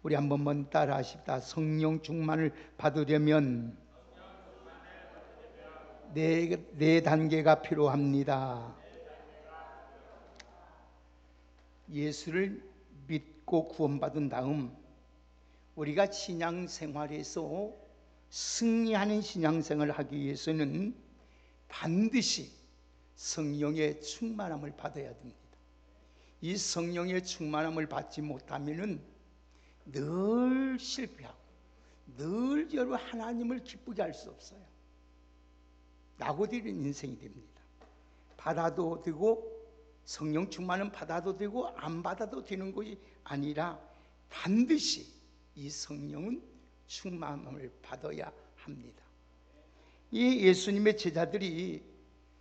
우리 한 번만 따라 하십시다. 성령 충만을 받으려면 네 단계가 필요합니다. 예수를 믿고 구원받은 다음 우리가 신앙생활에서 승리하는 신앙생활을 하기 위해서는 반드시 성령의 충만함을 받아야 됩니다. 이 성령의 충만함을 받지 못하면 늘 실패하고 늘 여러 하나님을 기쁘게 할 수 없어요. 낙오되는 인생이 됩니다. 받아도 되고 성령 충만은 받아도 되고 안 받아도 되는 것이 아니라 반드시 이 성령은 충만함을 받아야 합니다. 이 예수님의 제자들이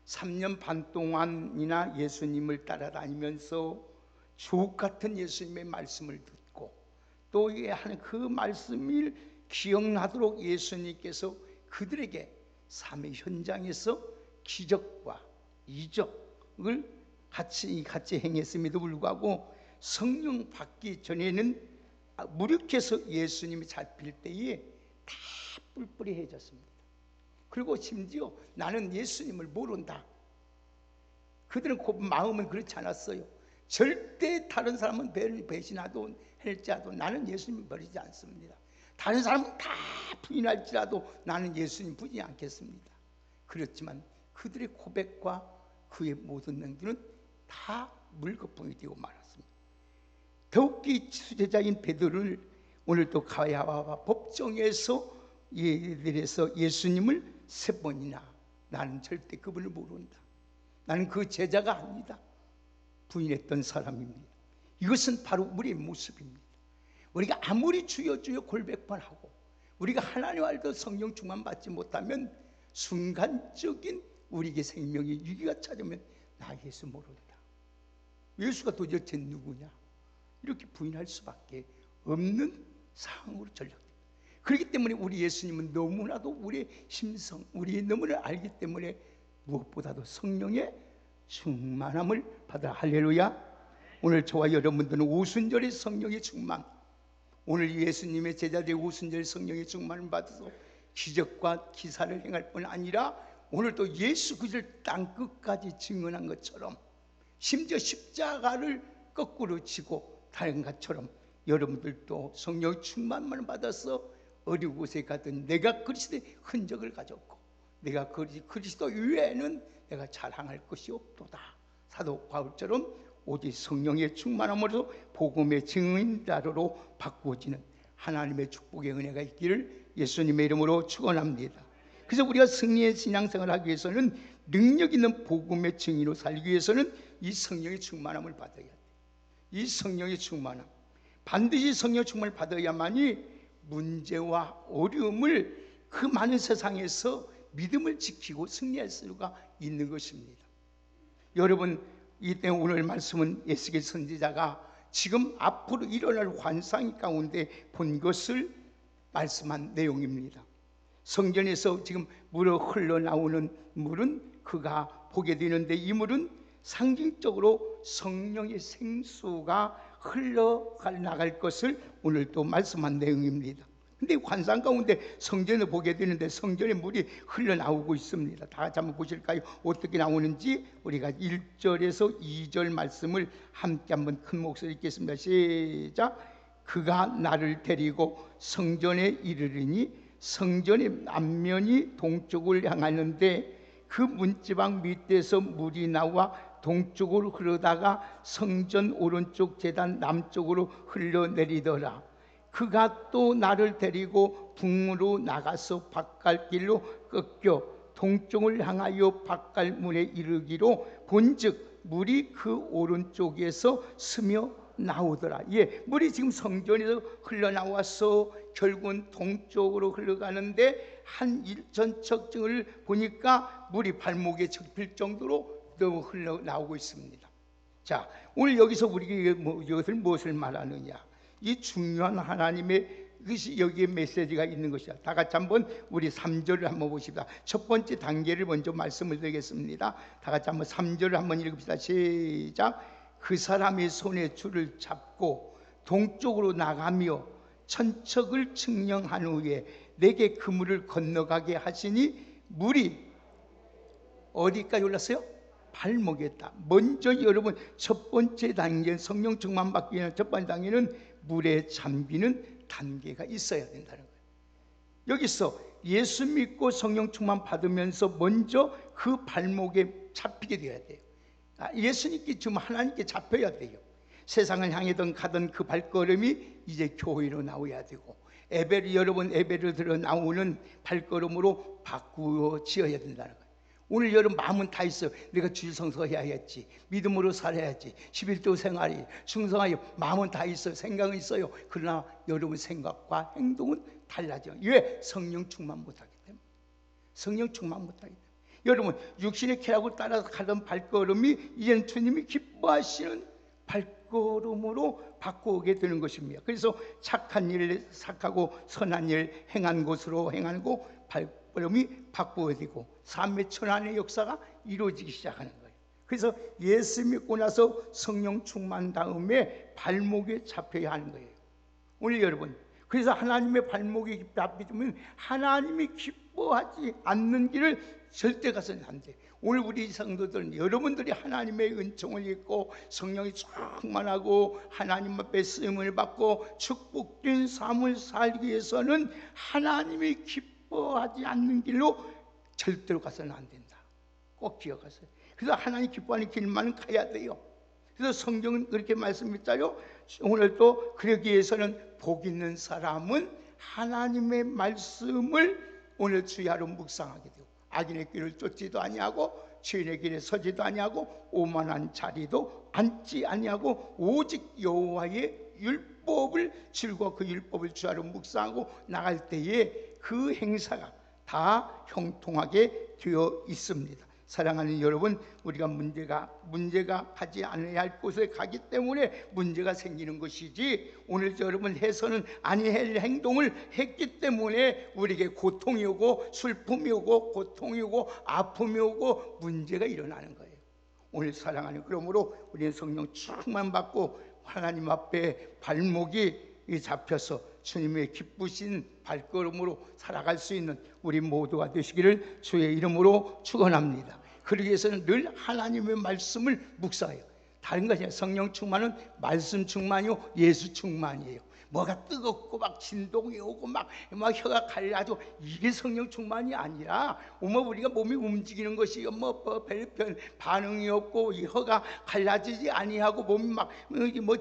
3년 반 동안이나 예수님을 따라다니면서 주옥같은 예수님의 말씀을 듣고 또 그 말씀을 기억나도록 예수님께서 그들에게 삶의 현장에서 기적과 이적을 같이 행했음에도 불구하고 성령 받기 전에는 무력해서 예수님이 잡힐 때에 다 뿔뿔이해졌습니다. 그리고 심지어 나는 예수님을 모른다. 그들은 마음은 그렇지 않았어요. 절대 다른 사람은 배신하도 할지라도 나는 예수님을 버리지 않습니다. 다른 사람은 다 부인할지라도 나는 예수님 부인하지 않겠습니다. 그렇지만 그들의 고백과 그의 모든 행동은 다 물거품이 되고 말았습니다. 더욱이 수제자인 베드로를 오늘도 가야와 법정에서 예들에서 예수님을 3번이나 나는 절대 그분을 모른다. 나는 그 제자가 아니다. 부인했던 사람입니다. 이것은 바로 우리의 모습입니다. 우리가 아무리 주여 주여 골백번 하고 우리가 하나님 알도 성령 충만 받지 못하면 순간적인 우리에게 생명의 위기가 찾으면 나 예수 모른다. 예수가 도대체 누구냐? 이렇게 부인할 수밖에 없는 상황으로 전락됩니다. 그렇기 때문에 우리 예수님은 너무나도 우리의 심성, 우리의 너무나 알기 때문에 무엇보다도 성령의 충만함을 받아. 할렐루야. 오늘 저와 여러분들은 오순절의 성령의 충만, 오늘 예수님의 제자들의 오순절 성령의 충만을 받아서 기적과 기사를 행할 뿐 아니라 오늘 또 예수 그리스도를 땅 끝까지 증언한 것처럼 심지어 십자가를 거꾸로 지고 다른 것처럼 여러분들도 성령 충만만 받아서 어디 곳에 가든 내가 그리스도의 흔적을 가졌고 내가 그리스도 외에는 내가 자랑할 것이 없도다. 사도 바울처럼 오직 성령의 충만함으로 복음의 증인자로 바꾸어지는 하나님의 축복의 은혜가 있기를 예수님의 이름으로 축원합니다. 그래서 우리가 승리의 신앙생활을 하기 위해서는 능력 있는 복음의 증인으로 살기 위해서는 이 성령의 충만함을 받아야 돼요. 이 성령의 충만함, 반드시 성령 충만을 받아야만이 문제와 어려움을 그 많은 세상에서 믿음을 지키고 승리할 수가 있는 것입니다. 여러분, 이때 오늘 말씀은 에스겔 선지자가 지금 앞으로 일어날 환상 가운데 본 것을 말씀한 내용입니다. 성전에서 지금 물어 흘러나오는 물은 그가 보게 되는데 이 물은 상징적으로 성령의 생수가 흘러나갈 것을 오늘 또 말씀한 내용입니다. 근데 환상 가운데 성전을 보게 되는데 성전에 물이 흘러나오고 있습니다. 다 같이 한번 보실까요? 어떻게 나오는지 우리가 1절에서 2절 말씀을 함께 한번 큰 목소리 읽겠습니다. 시작. 그가 나를 데리고 성전에 이르르니 성전의 앞면이 동쪽을 향하는데 그 문지방 밑에서 물이 나와 동쪽으로 흐르다가 성전 오른쪽 제단 남쪽으로 흘러내리더라. 그가 또 나를 데리고 북으로 나가서 바깥길로 꺾여 동쪽을 향하여 바깥문에 이르기로 본즉 물이 그 오른쪽에서 스며 나오더라. 물이 지금 성전에서 흘러나와서 결국은 동쪽으로 흘러가는데 한 일전척증을 보니까 물이 발목에 접힐 정도로 너무 흘러나오고 있습니다. 자, 오늘 여기서 우리가 이것을 무엇을 말하느냐? 이 중요한 하나님의 것이 여기에 메시지가 있는 것이야. 다 같이 한번 우리 3절을 한번 보십시다. 첫 번째 단계를 먼저 말씀을 드리겠습니다. 다 같이 한번 3절을 한번 읽읍시다. 시작. 그 사람이 손에 줄을 잡고 동쪽으로 나가며 천척을 측량한 후에 내게 그물을 건너가게 하시니 물이 어디까지 올랐어요? 발목에 있다. 먼저 여러분 첫 번째 단계, 성령 충만 받기 위한 첫 번째 단계는 물에 잠기는 단계가 있어야 된다는 거예요. 여기서 예수 믿고 성령 충만 받으면서 먼저 그 발목에 잡히게 되어야 돼요. 예수님께 지금 하나님께 잡혀야 돼요. 세상을 향해든 가던 그 발걸음이 이제 교회로 나와야 되고, 예배를 여러분 예배를 들어 나오는 발걸음으로 바꾸어지어야 된다는 거예요. 오늘 여러분 마음은 다 있어요. 내가 주일 성서해야겠지, 믿음으로 살아야지, 11조 생활이 충성하여, 마음은 다 있어요. 생각은 있어요. 그러나 여러분 생각과 행동은 달라져. 왜? 성령 충만 못하기 때문에. 성령 충만 못하기 때문에. 여러분 육신의 쾌락을 따라서 가던 발걸음이 이제는 주님이 기뻐하시는 발걸음으로 바꾸게 되는 것입니다. 그래서 착한 일 착하고 선한 일 행한 곳으로 행하고 발걸음이 바꾸어지고 삶의 천안의 역사가 이루어지기 시작하는 거예요. 그래서 예수 믿고 나서 성령 충만 다음에 발목에 잡혀야 하는 거예요. 오늘 여러분, 그래서 하나님의 발목에 잡히면 하나님이 기뻐하지 않는 길을 절대 가서는 안 돼. 오늘 우리 성도들은 여러분들이 하나님의 은총을 입고 성령이 충만하고 하나님 앞에 쓰임을 받고 축복된 삶을 살기 위해서는 하나님이 기뻐하지 않는 길로 절대로 가서는 안 된다. 꼭 기억하세요. 그래서 하나님 기뻐하는 길만은 가야 돼요. 그래서 성경은 그렇게 말씀했잖아요. 오늘도 그러기 위해서는 복 있는 사람은 하나님의 말씀을 오늘 주야로 묵상하게 되고, 악인의 길을 쫓지도 아니하고 죄인의 길에 서지도 아니하고 오만한 자리도 앉지 아니하고 오직 여호와의 율법을 즐거워 그 율법을 주야로 묵상하고 나갈 때에 그 행사가 다 형통하게 되어 있습니다. 사랑하는 여러분, 우리가 문제가 가지 않아야 할 곳에 가기 때문에 문제가 생기는 것이지, 오늘 여러분 해서는 아니할 행동을 했기 때문에 우리에게 고통이 오고 슬픔이 오고 고통이 오고 아픔이 오고 문제가 일어나는 거예요. 오늘 사랑하는, 그러므로 우리는 성령 충만 받고 하나님 앞에 발목이 잡혀서 주님의 기쁘신 발걸음으로 살아갈 수 있는 우리 모두가 되시기를 주의 이름으로 축원합니다. 그러기 위해서는 늘 하나님의 말씀을 묵상해요. 다른 것이 아니라 성령 충만은 말씀 충만이요 예수 충만이에요. 뭐가 뜨겁고 막 진동이 오고 막 혀가 갈라도 이게 성령 충만이 아니라, 우리가 몸이 움직이는 것이 별편 반응이 없고 혀가 갈라지지 아니하고 몸이 막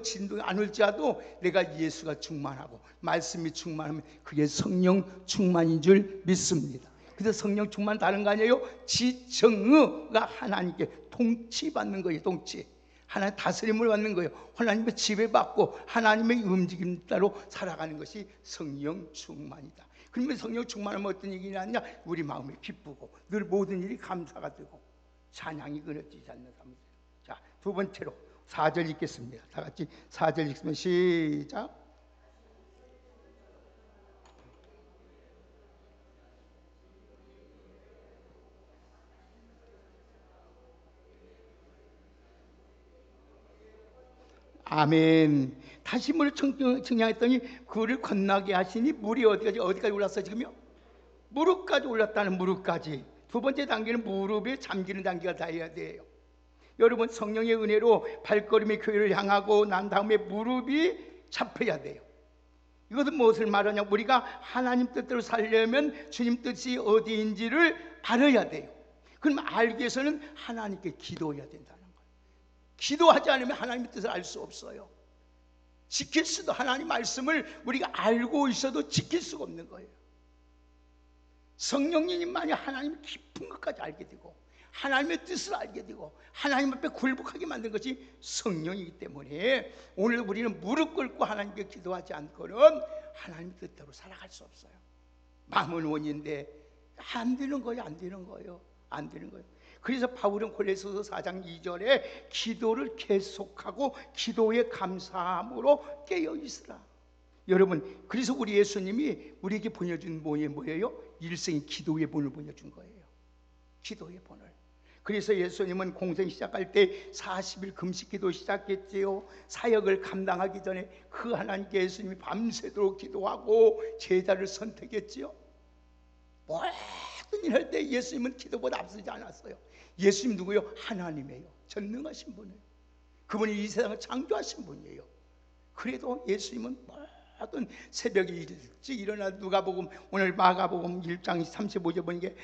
진동이 안 올지라도 내가 예수가 충만하고 말씀이 충만하면 그게 성령 충만인 줄 믿습니다. 그래서 성령 충만 다른 거 아니에요? 지정의가 하나님께 통치받는 거예요. 통치, 하나님 다스림을 받는 거예요. 하나님의 지배받고 하나님의 움직임 따로 살아가는 것이 성령 충만이다. 그러면 성령 충만하면 어떤 얘기가 나냐? 우리 마음이 기쁘고 늘 모든 일이 감사가 되고 찬양이 끊어지지 않는 삶이에요. 자, 두 번째로 4절 읽겠습니다. 다 같이 4절 읽으면 시작. 아멘. 다시 물을 측량했더니 그를 건너게 하시니 물이 어디까지 올랐어요? 지금요? 무릎까지 올랐다는, 무릎까지. 두 번째 단계는 무릎에 잠기는 단계가 다해야 돼요. 여러분 성령의 은혜로 발걸음의 교회를 향하고 난 다음에 무릎이 잡혀야 돼요. 이것은 무엇을 말하냐? 우리가 하나님 뜻대로 살려면 주님 뜻이 어디인지를 알아야 돼요. 그럼 알기 위해서는 하나님께 기도해야 된다. 기도하지 않으면 하나님의 뜻을 알 수 없어요. 지킬 수도, 하나님 말씀을 우리가 알고 있어도 지킬 수가 없는 거예요. 성령님만이 하나님의 깊은 것까지 알게 되고 하나님의 뜻을 알게 되고 하나님 앞에 굴복하게 만든 것이 성령이기 때문에 오늘 우리는 무릎 꿇고 하나님께 기도하지 않고는 하나님의 뜻대로 살아갈 수 없어요. 마음은 원인데 안 되는 거예요. 안 되는 거예요. 안 되는 거예요. 그래서 바울은 골로새서 4장 2절에 기도를 계속하고 기도에 감사함으로 깨어있으라. 여러분, 그래서 우리 예수님이 우리에게 보여준 뭐예요? 일생의 기도의 본을 보여준 거예요. 기도의 본을. 그래서 예수님은 공생 시작할 때 40일 금식기도 시작했지요. 사역을 감당하기 전에 그 하나님께 예수님이 밤새도록 기도하고 제자를 선택했지요. 모든 일 할 때 예수님은 기도보다 앞서지 않았어요. 예수님 누구요? 하나님이에요. 전능하신 분이에요. 그분이 이 세상을 창조하신 분이에요. 그래도 예수님은 모든 새벽에 일찍 일어나, 누가복음 오늘 마가복음 1장 35절 보니까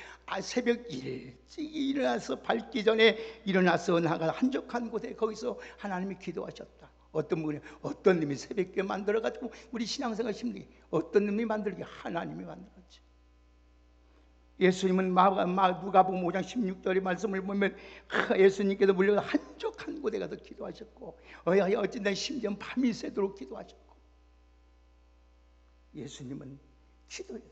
새벽 일찍 일어나서 밝기 전에 일어나서 나가 한적한 곳에 거기서 하나님이 기도하셨다. 어떤 분이, 어떤 놈이 새벽에 만들어가지고 우리 신앙생활 힘들게, 어떤 놈이 만들게? 하나님이 만들었지. 예수님은 누가복음 5장 16절의 말씀을 보면 예수님께서 물려서 한적한 곳에 가서 기도하셨고, 어쩐 날 심지어 밤이 새도록 기도하셨고, 예수님은 기도해요.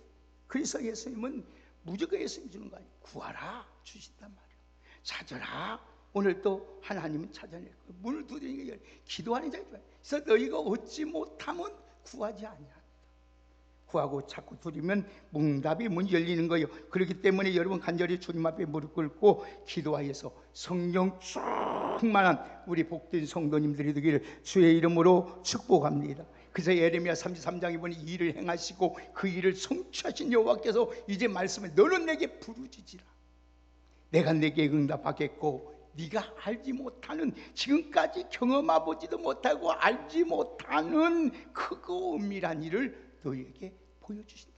그래서 예수님은 무조건 예수님 주는 거 아니에요. 구하라 주신단 말이에요. 찾아라, 오늘 또 하나님은 찾아낼 거예요. 문을 두드리는 게 기도하는 자가 좋아요. 그래서 너희가 얻지 못하면 구하지 아니하라. 구하고 자꾸 두드리면 문답이 문이 열리는 거예요. 그렇기 때문에 여러분 간절히 주님 앞에 무릎 꿇고 기도하여서 성령 충만한 우리 복된 성도님들이 되기를 주의 이름으로 축복합니다. 그래서 예레미야 33장에 보니 이 일을 행하시고 그 일을 성취하신 여호와께서 이제 말씀해, 너는 내게 부르짖으라. 내가 내게 응답하겠고 네가 알지 못하는, 지금까지 경험해보지도 못하고 알지 못하는 크고 은밀한 일을 너에게 보여주신다.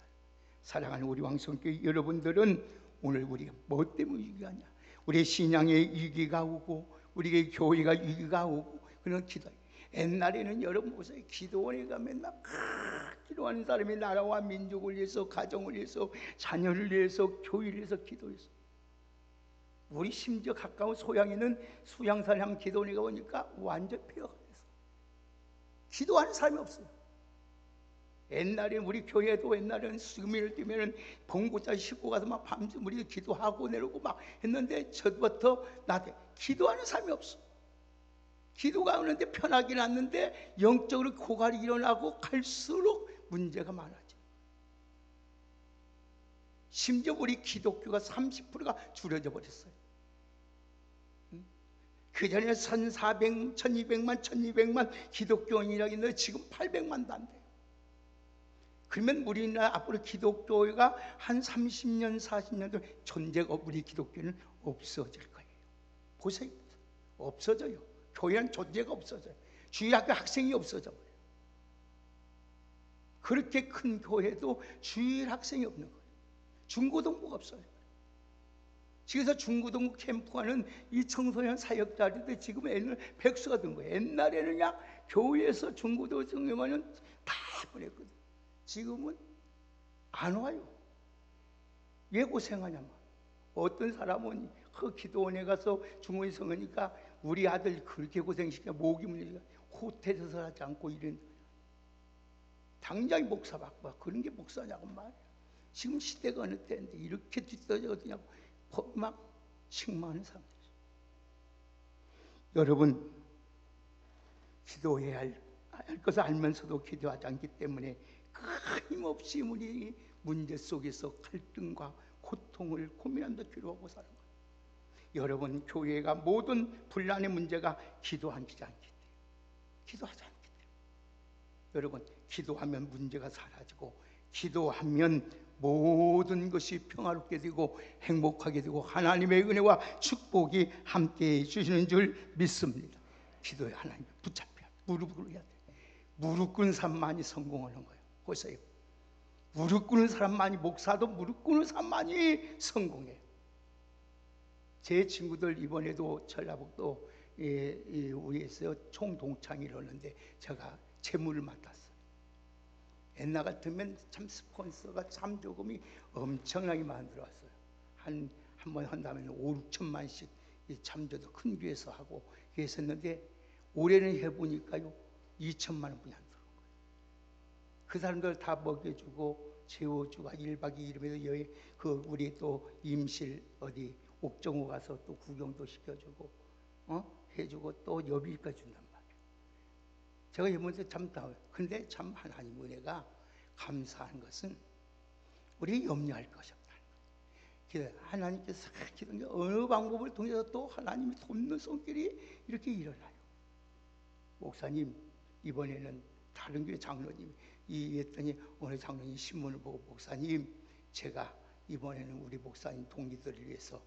사랑하는 우리 왕성교회 여러분들은 오늘 우리가 뭐 때문에 위기하냐? 우리의 신앙에 위기가 오고 우리의 교회가 위기가 오고 그런 기도. 옛날에는 여러분 보세요. 기도원에 가면 막 기도하는 사람이 나라와 민족을 위해서, 가정을 위해서, 자녀를 위해서, 교회를 위해서 기도했어. 우리 심지어 가까운 소양에는 수양사람 기도원에 가보니까 완전 폐허가 됐어. 기도하는 사람이 없어요. 옛날에 우리 교회도 옛날에는 수금일을 뛰면은 봉고짜 싣고 가서 막 밤새 우리 기도하고 내려오고 막 했는데, 저부터 나한테 기도하는 사람이 없어. 기도가 오는데 편하긴 않는데 영적으로 고갈이 일어나고 갈수록 문제가 많아져. 심지어 우리 기독교가 30%가 줄여져 버렸어요. 그 전에 1,400, 1,200만, 1,200만 기독교인이라고 했는데 지금 800만도 안 돼요. 그러면 우리나라 앞으로 기독교가 한 30년, 40년 도 존재가, 우리 기독교는 없어질 거예요. 보세요. 없어져요. 교회는 존재가 없어져요. 주일학교 학생이 없어져 버려요. 그렇게 큰 교회도 주일 학생이 없는 거예요. 중고등부가 없어요. 그래서 중고등부 캠프하는 이 청소년 사역자들도 지금 애는 백수가 된 거예요. 옛날에는 그냥 교회에서 중고등부 청소년은 다 보냈거든. 지금은 안 와요. 왜 고생하냐면, 어떤 사람은 그 기도원에 가서 중고에 성하니까 우리 아들 그렇게 고생시켜, 목이 물리니까 호텔에서 하지 않고 이런, 당장 목사 바꿔. 그런 게 목사냐고 말이야. 지금 시대가 어느 때인데 이렇게 뒤떨어지냐고 막 책망하는 사람들이. 여러분, 기도해야 할 것을 알면서도 기도하지 않기 때문에 끊임없이 우리 문제 속에서 갈등과 고통을 고민한다 기도하고 사는 거예요. 여러분, 교회가 모든 분란의 문제가 기도하지 않기 때문에, 기도하지 않기 때문에. 여러분, 기도하면 문제가 사라지고, 기도하면 모든 것이 평화롭게 되고 행복하게 되고 하나님의 은혜와 축복이 함께해 주시는 줄 믿습니다. 기도에 하나님을 붙잡혀야, 무릎 꿇어야 돼. 무릎 꿇는 사람만이 성공하는 거예요. 보세요. 무릎 꿇는 사람만이, 목사도 무릎 꿇는 사람만이 성공해요. 제 친구들 이번에도 전라북도 우리에서 총동창이 이러는데 제가 재물을 맡았어요. 옛날 같으면 참 스폰서가 참 조금이 엄청나게 만들어왔어요. 한 번 한다면 5, 6천만씩 참조도 큰 교회에서 하고 했었는데, 올해는 해보니까요 2천만 원뿐이 안 들어온 거예요. 그 사람들 다 먹여주고 재워주고 1박 2일에서 우리 또 임실 어디 옥정호 가서 또 구경도 시켜주고 해주고 또 여비까지 준단 말이에요. 제가 이번에 참 근데 참 하나님 은혜가 감사한 것은 우리 염려할 것이 없다는 거예요. 하나님께서 어느 방법을 통해서 또 하나님이 돕는 손길이 이렇게 일어나요. 목사님, 이번에는 다른 교회 장로님이 했더니 어느 장로님 신문을 보고, 목사님, 제가 이번에는 우리 목사님 동기들을 위해서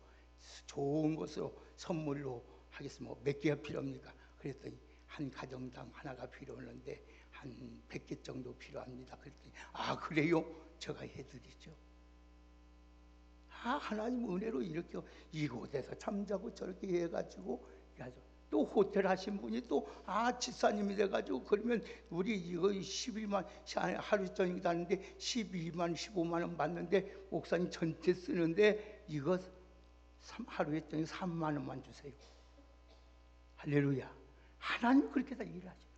좋은 것으로 선물로 하겠습니다. 몇 개가 필요합니까? 그랬더니 한 가정당 하나가 필요하는데 한 100개 정도 필요합니다. 그랬더니 아, 그래요? 제가 해드리죠. 하나님 은혜로 이렇게 이곳에서 잠자고 저렇게 해가지고, 또 호텔 하신 분이 또 집사님이 돼가지고, 그러면 우리 이거 12만, 하루 저녁 다는데 12만 15만 원 받는데 목사님 전체 쓰는데 이거 하루에 저녁 3만 원만 주세요. 할렐루야. 하나님 그렇게 다 일하죠.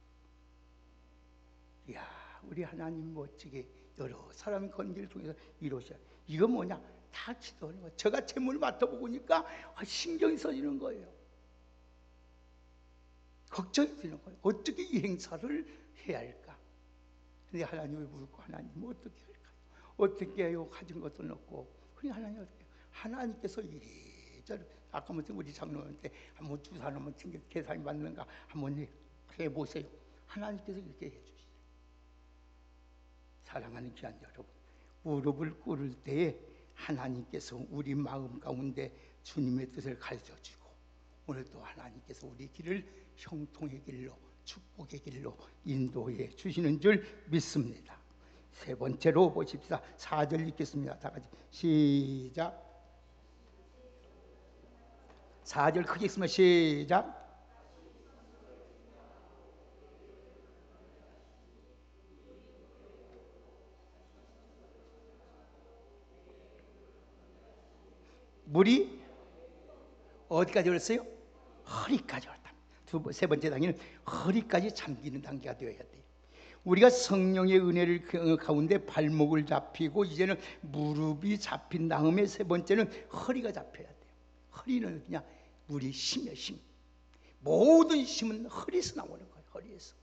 이야, 우리 하나님 멋지게 여러 사람의 건기를 통해서 이루셔. 이거 뭐냐? 다 기도하는 거예요. 제가 재물 맡아보니까 신경이 써지는 거예요. 걱정이 되는 거예요. 어떻게 이 행사를 해야 할까? 근데 하나님을 물고, 하나님 어떻게 할까요? 어떻게 해요? 가진 것도 넣고. 그러니 하나님 어떻게 해요? 하나님께서 이리저리, 아까 무슨 우리 장로한테 한번 주사 한번 계산이 맞는가 한번 해보세요. 하나님께서 이렇게 해주시죠. 사랑하는 귀한 여러분, 무릎을 꿇을 때에 하나님께서 우리 마음 가운데 주님의 뜻을 가르쳐주고, 오늘도 하나님께서 우리 길을 형통의 길로, 축복의 길로 인도해 주시는 줄 믿습니다. 세 번째로 보십시다. 4절 읽겠습니다. 다 같이 시작. 4절 크게 읽으면 시작. 물이 어디까지 올랐어요? 허리까지 올랐다. 세 번째 단계는 허리까지 잠기는 단계가 되어야 돼요. 우리가 성령의 은혜를 가운데 발목을 잡히고, 이제는 무릎이 잡힌 다음에 세 번째는 허리가 잡혀야 돼요. 허리는 그냥 우리 힘이에요, 힘. 모든 힘은 허리에서 나오는 거예요, 허리에서.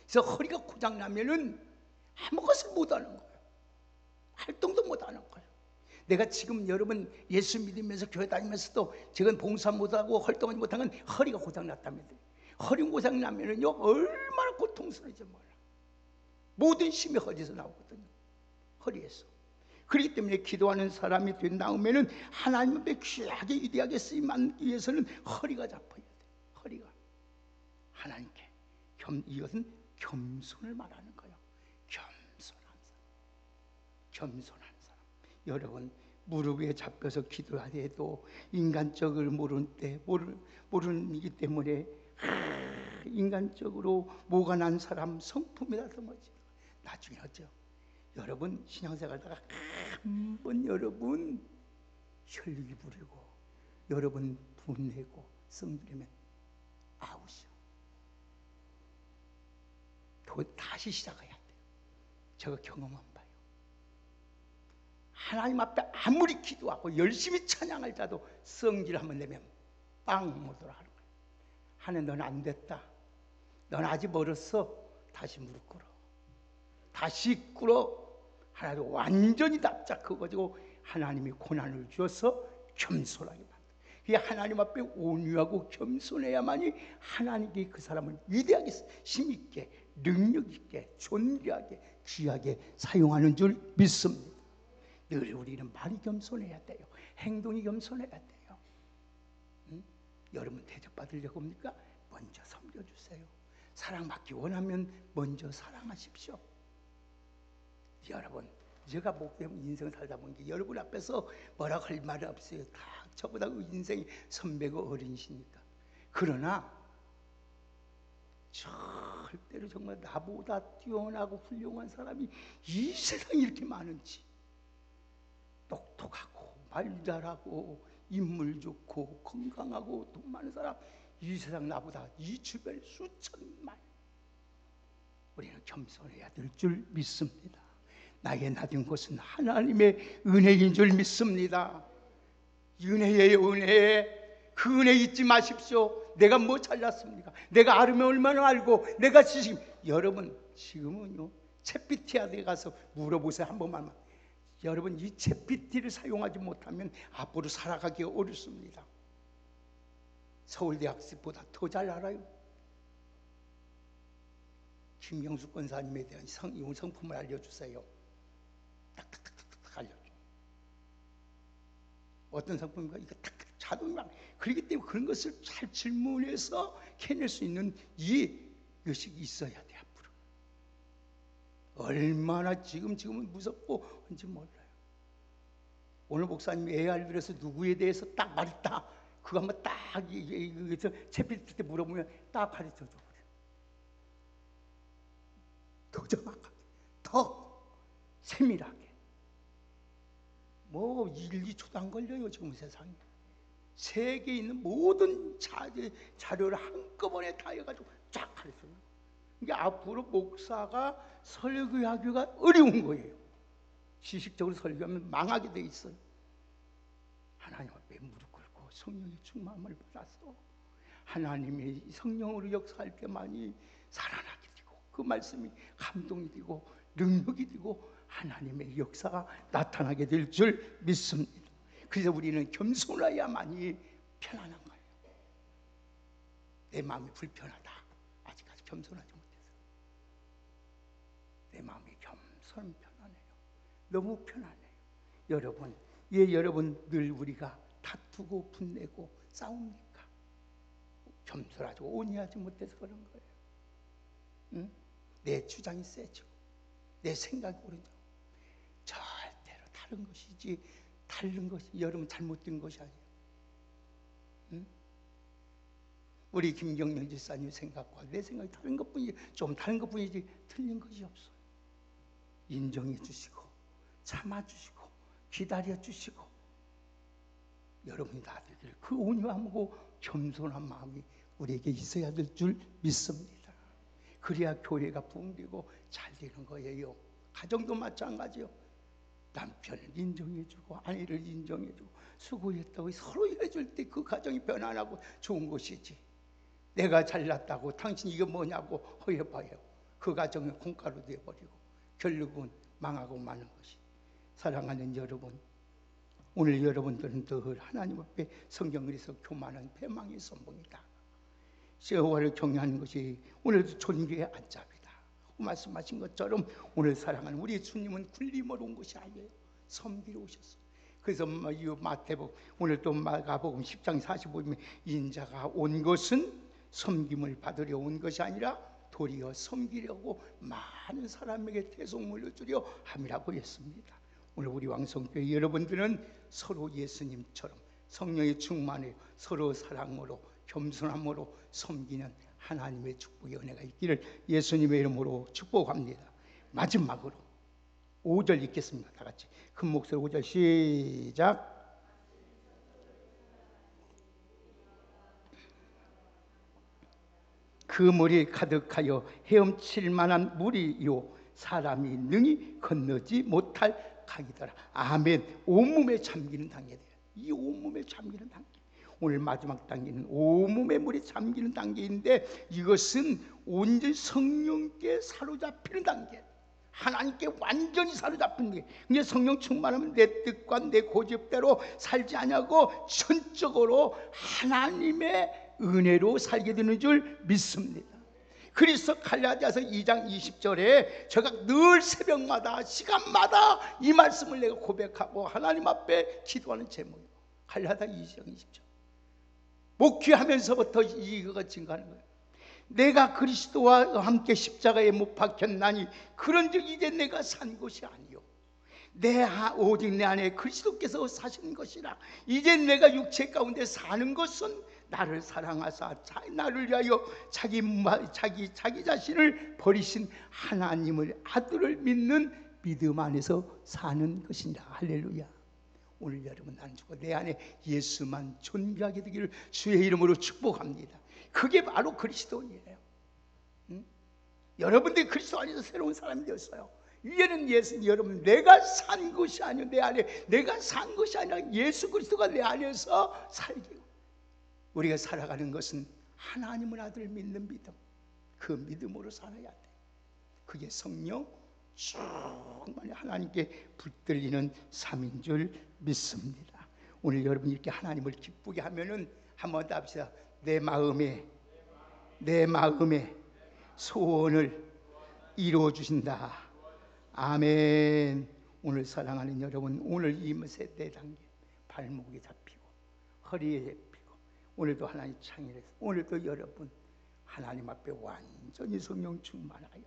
그래서 허리가 고장나면은 아무것을 못하는 거예요. 활동도 못하는 거예요. 내가 지금 여러분 예수 믿으면서 교회 다니면서도 지금 봉사 못하고 활동하지 못한 건 허리가 고장났다면 돼요. 허리 고장나면은요, 얼마나 고통스러운지 몰라. 모든 힘이 허리에서 나오거든요. 허리에서. 그렇기 때문에 기도하는 사람이 된 다음에는 하나님 앞에 귀하게 위대하게 쓰임받기 위해서는 허리가 잡혀야 돼요. 허리가. 하나님께. 이것은 겸손을 말하는 거예요. 겸손한 사람. 겸손한 사람. 여러분, 무릎에 잡혀서 기도해도 인간적을 모르는 때, 모르기 때문에 인간적으로 뭐가 난 사람 성품이다 넘어지. 나중에 어쩌? 여러분 신앙생활 하다가 한번 여러분 혈기 부리고 여러분 분내고 성들이면 아웃이요. 다시 시작해야 돼요. 제가 경험한 바요. 하나님 앞에 아무리 기도하고 열심히 찬양할 자도 성질 한번 내면 빵 못 돌아가는 거예요. 하나님, 넌 안 됐다. 넌 아직 멀었어. 다시 무릎 꿇어. 다시 꿇어. 하나님 완전히 납작해가지고 하나님이 고난을 주어서 겸손하게 만들어요. 그게 하나님 앞에 온유하고 겸손해야만이 하나님께 그 사람을 위대하게, 힘있게, 능력있게, 존귀하게, 귀하게 사용하는 줄 믿습니다. 늘 우리는 말이 겸손해야 돼요. 행동이 겸손해야 돼요. 여러분 대접받으려고 합니까? 먼저 섬겨주세요. 사랑받기 원하면 먼저 사랑하십시오. 여러분, 제가 목회하면 인생 살다 보니까 여러분 앞에서 뭐라고 할 말이 없어요. 다 저보다 인생이 선배고 어린이시니까. 그러나 절대로 정말 나보다 뛰어나고 훌륭한 사람이 이 세상에 이렇게 많은지, 똑똑하고 말 잘하고 인물 좋고 건강하고 돈 많은 사람 이 세상 나보다 이 주변에 수천만. 우리는 겸손해야 될 줄 믿습니다. 나에게 나된 것은 하나님의 은혜인 줄 믿습니다. 은혜예요, 은혜. 그 은혜 잊지 마십시오. 내가 뭐 잘났습니까? 내가 알으면 얼마나 알고, 내가 지금 여러분 지금은요 채피티아에 가서 물어보세요. 한 번만. 여러분, 이 챗PT를 사용하지 못하면 앞으로 살아가기 어렵습니다. 서울대 학생보다 더 잘 알아요. 김경수 권사님에 대한 성품을 알려주세요. 탁탁탁탁 알려줘. 어떤 성품인가? 이거 탁탁 자동이 막. 그렇기 때문에 그런 것을 잘 질문해서 캐낼 수 있는 이 의식이 있어야 돼. 앞으로 얼마나 지금은 무섭고 뭔지 몰라요. 오늘 목사님이 AR들에서 누구에 대해서 딱 말했다. 그거 한번 딱 여기서 챗PT 때 물어보면 딱 가르쳐줘 버려. 더 정확하게, 더 세밀하게. 뭐 1, 2초도 안 걸려요. 지금 세상에 세계에 있는 모든 자료를 한꺼번에 다 해가지고 쫙 가르쳐요. 이게 앞으로 목사가 설교하기가 어려운 거예요. 지식적으로 설교하면 망하게 돼 있어요. 하나님 앞에 무릎 꿇고 성령의 충만함을 받아서 하나님의 성령으로 역사할 때만이 살아나게 되고, 그 말씀이 감동이 되고 능력이 되고 하나님의 역사가 나타나게 될 줄 믿습니다. 그래서 우리는 겸손해야만이 편안한 거예요. 내 마음이 불편하다. 아직까지 겸손하지 못해서. 내 마음이 편안해요. 너무 편안해요. 여러분, 여러분 늘 우리가 다투고 분내고 싸웁니까? 겸손하지 온유하지 못해서 그런 거예요. 응? 내 주장이 세죠. 내 생각이 옳으죠. 절대로 다른 것이지, 다른 것이 여러분 잘못된 것이 아니에요. 응? 우리 김경명 집사님 생각과 내 생각이 다른 것뿐이지, 좀 다른 것뿐이지 틀린 것이 없어요. 인정해 주시고 참아 주시고 기다려 주시고, 여러분이 다 되길 그 온유함과 겸손한 마음이 우리에게 있어야 될 줄 믿습니다. 그래야 교회가 부흥되고 잘 되는 거예요. 가정도 마찬가지요. 남편을 인정해주고 아내를 인정해주고 수고했다고 서로 해줄 때 그 가정이 편안하고 좋은 것이지, 내가 잘났다고 당신 이게 뭐냐고 허여봐요. 그 가정이 콩가루 되어버리고 결국은 망하고 마는 것이. 사랑하는 여러분, 오늘 여러분들은 늘 하나님 앞에 성경에서 교만한 패망의 선봉이다. 여호와를 경외하는 것이 오늘도 존귀의 안잡이다. 말씀하신 것처럼 오늘 사랑하는 우리 주님은 군림으로 온 것이 아니에요. 섬기러 오셨어요. 그래서 이 마태복음, 오늘 또 마가복음 10장 45절에 인자가 온 것은 섬김을 받으려 온 것이 아니라 도리어 섬기려고 많은 사람에게 대속물을 주려 함이라고 했습니다. 오늘 우리 왕성교회 여러분들은 서로 예수님처럼 성령의 충만에 서로 사랑으로 겸손함으로 섬기는 하나님의 축복의 은혜가 있기를 예수님의 이름으로 축복합니다. 마지막으로 5절 읽겠습니다. 다 같이 큰 목소리 5절 시작. 그 물이 가득하여 헤엄칠 만한 물이요 사람이 능히 건너지 못할 강이더라. 아멘. 온몸에 잠기는 단계예요. 이 온몸에 잠기는 단계. 오늘 마지막 단계는 온몸에 물이 잠기는 단계인데, 이것은 온전히 성령께 사로잡히는 단계, 하나님께 완전히 사로잡히는 게. 근데 성령 충만하면 내 뜻과 내 고집대로 살지 않냐고 전적으로 하나님의 은혜로 살게 되는 줄 믿습니다. 그래서 갈라디아서 2장 20절에 제가 늘 새벽마다 시간마다 이 말씀을 내가 고백하고 하나님 앞에 기도하는 제목이에요. 갈라디아 2장 20절. 목회하면서부터 이거가 증가하는 거예요. 내가 그리스도와 함께 십자가에 못 박혔나니 그런즉 이제 내가 산 것이 아니요 오직 내 안에 그리스도께서 사신 것이라. 이제 내가 육체 가운데 사는 것은 나를 사랑하사 나를 위하여 자기 자신을 버리신 하나님을 아들을 믿는 믿음 안에서 사는 것이니라. 할렐루야. 오늘 여러분 나는 주고 내 안에 예수만 존귀하게 되기를 주의 이름으로 축복합니다. 그게 바로 그리스도인이에요. 응? 여러분들이 그리스도 안에서 새로운 사람이 되었어요. 이제는 여러분 내가 산 것이 아니요 내 안에 내가 산 것이 아니라 예수 그리스도가 내 안에서 살게. 우리가 살아가는 것은 하나님을 아들 믿는 믿음, 그 믿음으로 살아야 돼. 그게 성령 충만히 하나님께 붙들리는 삶인 줄 믿습니다. 오늘 여러분이 이렇게 하나님을 기쁘게 하면은 한번 더 합시다. 내 마음에 소원을 이루어 주신다. 아멘. 오늘 사랑하는 여러분, 오늘 이 세대 단계 발목이 잡히고 허리에 잡히고 오늘도 하나님 창의해서 오늘도 여러분 하나님 앞에 완전히 성령 충만하여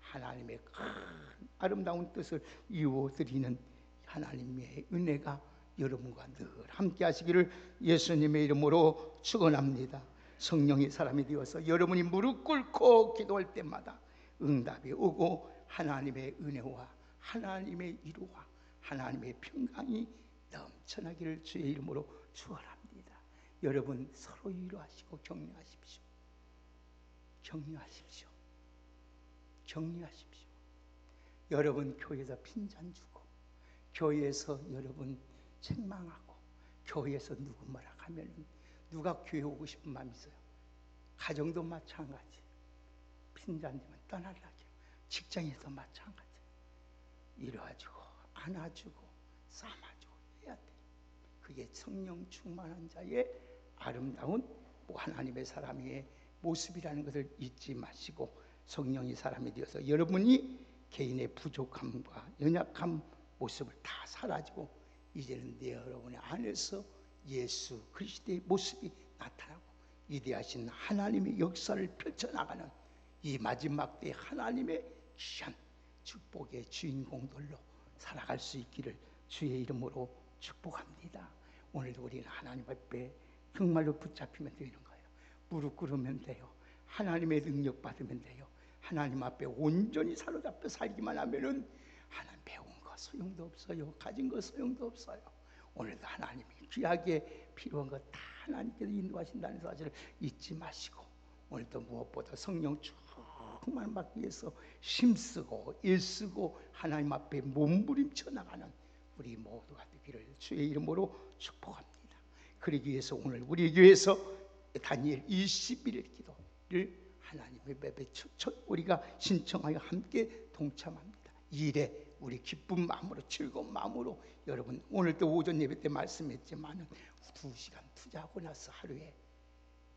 하나님의 큰 아름다운 뜻을 이루어드리는 하나님의 은혜가 여러분과 늘 함께 하시기를 예수님의 이름으로 축원합니다. 성령의 사람이 되어서 여러분이 무릎 꿇고 기도할 때마다 응답이 오고 하나님의 은혜와 하나님의 위로와 하나님의 평강이 넘쳐나기를 주의 이름으로 축원합니다. 여러분 서로 위로하시고 격려하십시오. 격려하십시오. 여러분 교회에서 핀잔 주고 교회에서 여러분 책망하고 교회에서 누구 뭐라 하면 누가 교회 오고 싶은 마음이 있어요. 가정도 마찬가지. 핀잔 주면 떠날라고. 직장에서 마찬가지. 이뤄주고 안아주고 싸마주고 해야 돼. 그게 성령 충만한 자의 아름다운 하나님의 사람의 모습이라는 것을 잊지 마시고 성령의 사람이 되어서 여러분이 개인의 부족함과 연약한 모습을 다 사라지고 이제는 내 여러분의 안에서 예수 그리스도의 모습이 나타나고 위대하신 하나님의 역사를 펼쳐나가는 이 마지막 때의 하나님의 귀한 축복의 주인공들로 살아갈 수 있기를 주의 이름으로 축복합니다. 오늘도 우리는 하나님 앞에 정말로 붙잡히면 되는 거예요. 무릎 꿇으면 돼요. 하나님의 능력 받으면 돼요. 하나님 앞에 온전히 사로잡혀 살기만 하면은 하나님 배운 거 소용도 없어요. 가진 거 소용도 없어요. 오늘도 하나님이 귀하게 필요한 거 다 하나님께서 인도하신다는 사실을 잊지 마시고 오늘도 무엇보다 성령 충만 받기 위해서 힘쓰고 일쓰고 하나님 앞에 몸부림쳐 나가는 우리 모두가 되기를 주의 이름으로 축복합니다. 그러기 위해서 오늘 우리 교회에서 다니엘 21일 기도를 하나님의 뵙에 우리가 신청하여 함께 동참합니다. 이 일에 우리 기쁜 마음으로 즐거운 마음으로 여러분 오늘도 오전 예배 때 말씀했지만 2시간 투자하고 나서 하루에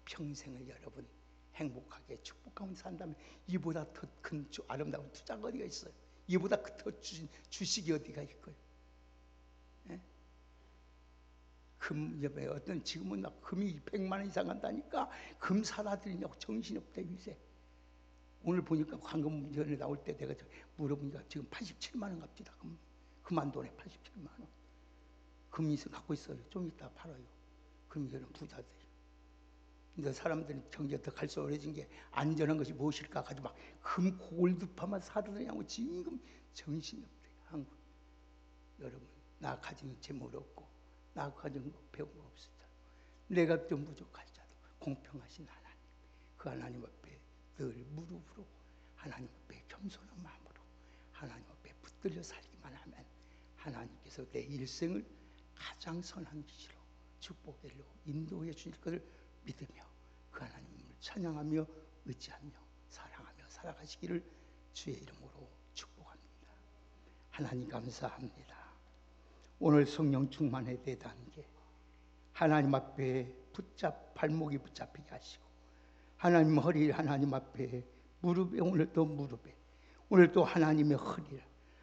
평생을 여러분 행복하게 축복 가운데 산다면 이보다 더 큰 아름다운 투자가 어디가 있어요? 이보다 더 주식이 어디가 있고요? 예? 금 여배 어떤 지금은 막 금이 100만 원 이상 한다니까 금 사다 드리냐고 정신없대 요새. 오늘 보니까 황금 전에 나올 때 내가 물어보니까 지금 87만 원 값이다. 금한 돈에 87만 원. 금이 갖고 있어요. 좀 이따 팔아요. 그럼 이제는 부자들. 근데 사람들이 경제가 더 갈수록 어려진 게 안전한 것이 무엇일까 가지고 막 금 골드파만 사다 드리냐고 지금 정신이 없대요. 한국 여러분 나 가진 재물 없고 나 가진 거 배운 거 없었잖아. 내가 좀 부족할지라도 공평하신 하나님 그 하나님 앞에 늘 무릎으로 하나님 앞에 겸손한 마음으로 하나님 앞에 붙들려 살기만 하면 하나님께서 내 일생을 가장 선한 길로 축복의 길로 인도해 주실 것을 믿으며 그 하나님을 찬양하며 의지하며 사랑하며 살아가시기를 주의 이름으로 축복합니다. 하나님 감사합니다. 오늘 성령 충만의 대단계 하나님 앞에 발목이 붙잡히게 하시고 하나님 허리 하나님 앞에 무릎에 오늘도 무릎에 오늘도 하나님의 허리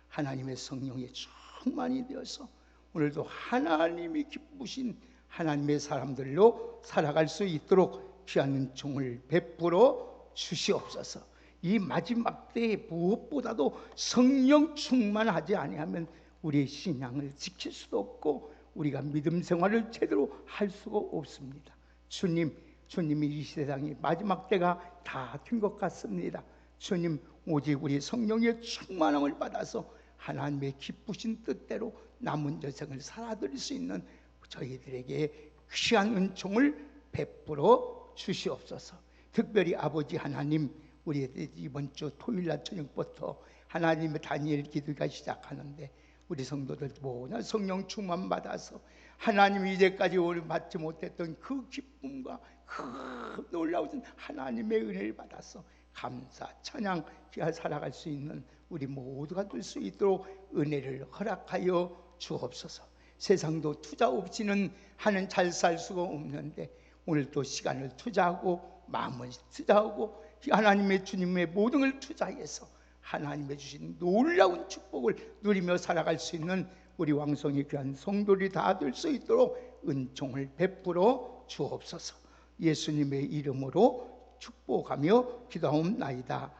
하나님의 성령에 충만이 되어서 오늘도 하나님이 기쁘신 하나님의 사람들로 살아갈 수 있도록 귀한 은총을 베풀어 주시옵소서. 이 마지막 때에 무엇보다도 성령 충만하지 아니하면 우리의 신앙을 지킬 수도 없고 우리가 믿음 생활을 제대로 할 수가 없습니다. 주님이 이 세상이 마지막 때가 다 된 것 같습니다. 주님 오직 우리 성령의 충만함을 받아서 하나님의 기쁘신 뜻대로 남은 여생을 살아드릴 수 있는 저희들에게 귀한 은총을 베풀어 주시옵소서. 특별히 아버지 하나님 우리 이번 주 토요일날 저녁부터 하나님의 다니엘 기도가 시작하는데 우리 성도들 모두 성령 충만 받아서 하나님이 이제까지 오늘 받지 못했던 그 기쁨과 그 놀라우신 하나님의 은혜를 받아서 감사, 찬양, 살아갈 수 있는 우리 모두가 될 수 있도록 은혜를 허락하여 주옵소서. 세상도 투자 없이는 하는 잘 살 수가 없는데 오늘도 시간을 투자하고 마음을 투자하고 하나님의 주님의 모든 걸 투자해서 하나님의 주신 놀라운 축복을 누리며 살아갈 수 있는 우리 왕성의 귀한 성도들이 다 될 수 있도록 은총을 베풀어 주옵소서. 예수님의 이름으로 축복하며 기도하옵나이다.